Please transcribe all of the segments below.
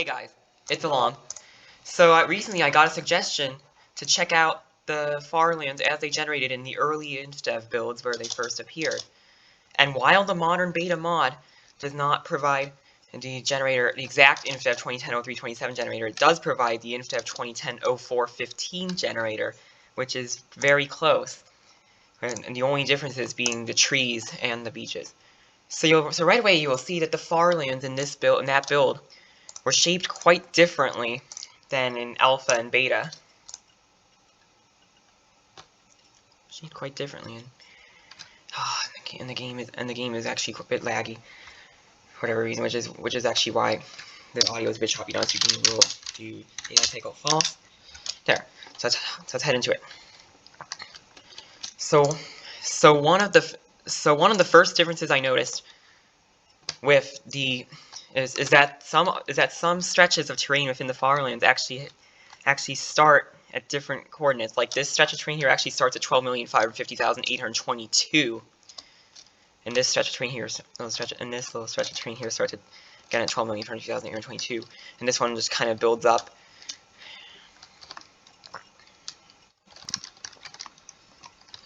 guys, it's Along. So recently I got a suggestion to check out the Farlands as they generated in the early Infdev builds where they first appeared. And while the modern beta mod does not provide the generator, the exact Infdev 2010-03-27 generator, it does provide the Infdev 2010-04-15 generator, which is very close. And the only differences being the trees and the beaches. So right away you will see that the Farlands in this build, in that build, were shaped quite differently than in alpha and beta. Shaped quite differently, and the game is actually a bit laggy for whatever reason, which is actually why the audio is a bit choppy. Now you can roll do data take out false. There. So let's head into it. So one of the first differences I noticed with the is that some stretches of terrain within the Farlands actually start at different coordinates. Like this stretch of terrain here actually starts at 12,550,822. And this stretch of terrain here, this little stretch of terrain here starts again at 12,550,822. And this one just kind of builds up.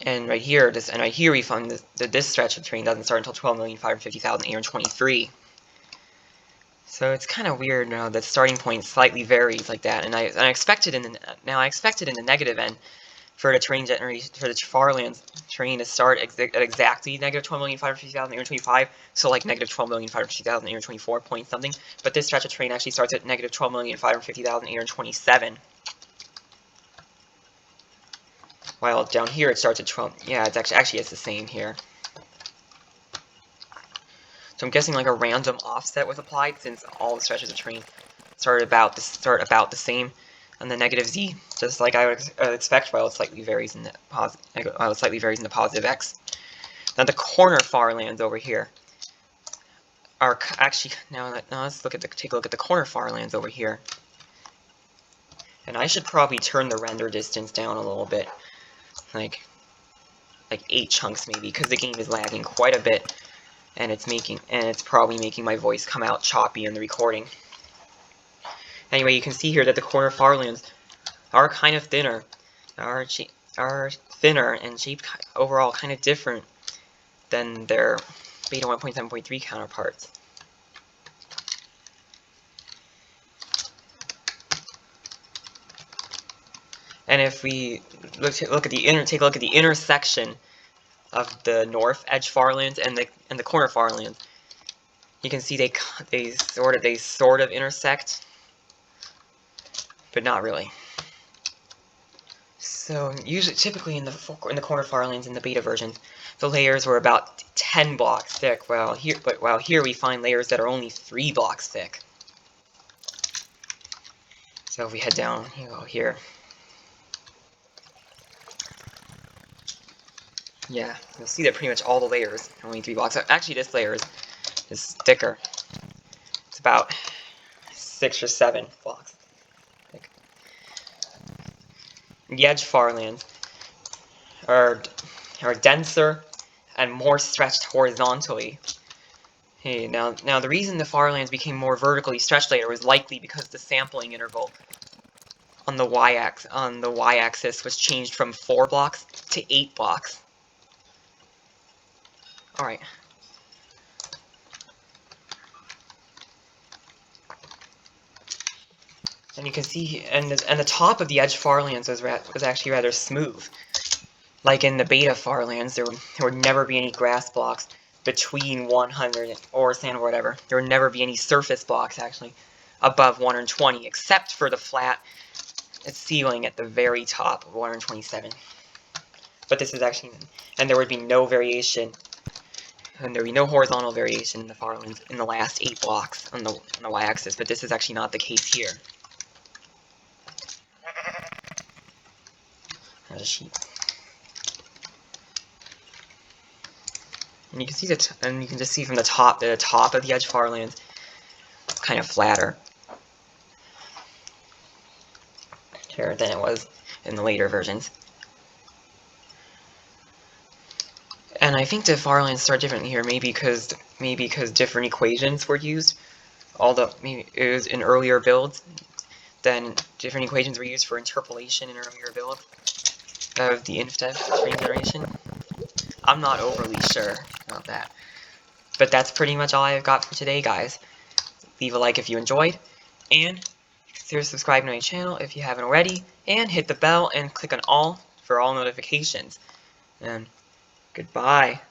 And right here, we find this stretch of terrain doesn't start until 12,550,823. So it's kind of weird now that starting point slightly varies like that, and I expected in the negative end for the terrain generation for the Farlands terrain to start at exactly negative 12,550,825, so like negative 12,550,824 point something. But this stretch of terrain actually starts at negative 12,550,827. While down here it starts at 12. Yeah, it's actually it's the same here. So I'm guessing like a random offset was applied since all the stretches of terrain start about the same, and the negative z, just like I would expect, while it slightly varies in the positive x. Now the corner Farlands over here are actually now let's take a look at the corner Farlands over here. And I should probably turn the render distance down a little bit, like 8 chunks maybe, because the game is lagging quite a bit. And it's probably making my voice come out choppy in the recording. Anyway, you can see here that the corner Farlands are kind of thinner, are thinner and shaped overall kind of different than their beta 1.7.3 counterparts. And if we take a look at the intersection of the north edge Farlands and the corner Farlands, you can see they sort of intersect, but not really. So typically in the corner Farlands in the beta versions, the layers were about 10 blocks thick, while here we find layers that are only 3 blocks thick. So if we head down, here. Yeah, you'll see that pretty much all the layers are only 3 blocks. Actually, this layer is thicker. It's about 6 or 7 blocks thick. The edge Farlands are denser and more stretched horizontally. Hey, now the reason the Farlands became more vertically stretched later was likely because the sampling interval on the y-axis was changed from 4 blocks to 8 blocks. All right. And you can see, and the top of the edge Farlands was actually rather smooth. Like in the beta Farlands, there would never be any grass blocks between 100 or sand or whatever. There would never be any surface blocks actually above 120, except for the flat ceiling at the very top of 127. But this is actually, and there would be no variation. And there would be no horizontal variation in the Farlands in the last 8 blocks on the y-axis, but this is actually not the case here. There's a sheep. And you can see and you can just see from the top that the top of the edge Farlands kind of flatter here than it was in the later versions. And I think the Farlands start differently here, maybe because different equations were used maybe it was in earlier builds. Then different equations were used for interpolation in earlier builds of the Infdev training generation. I'm not overly sure about that. But that's pretty much all I've got for today, guys. Leave a like if you enjoyed, and consider subscribing to my channel if you haven't already, and hit the bell and click on all for all notifications. And goodbye.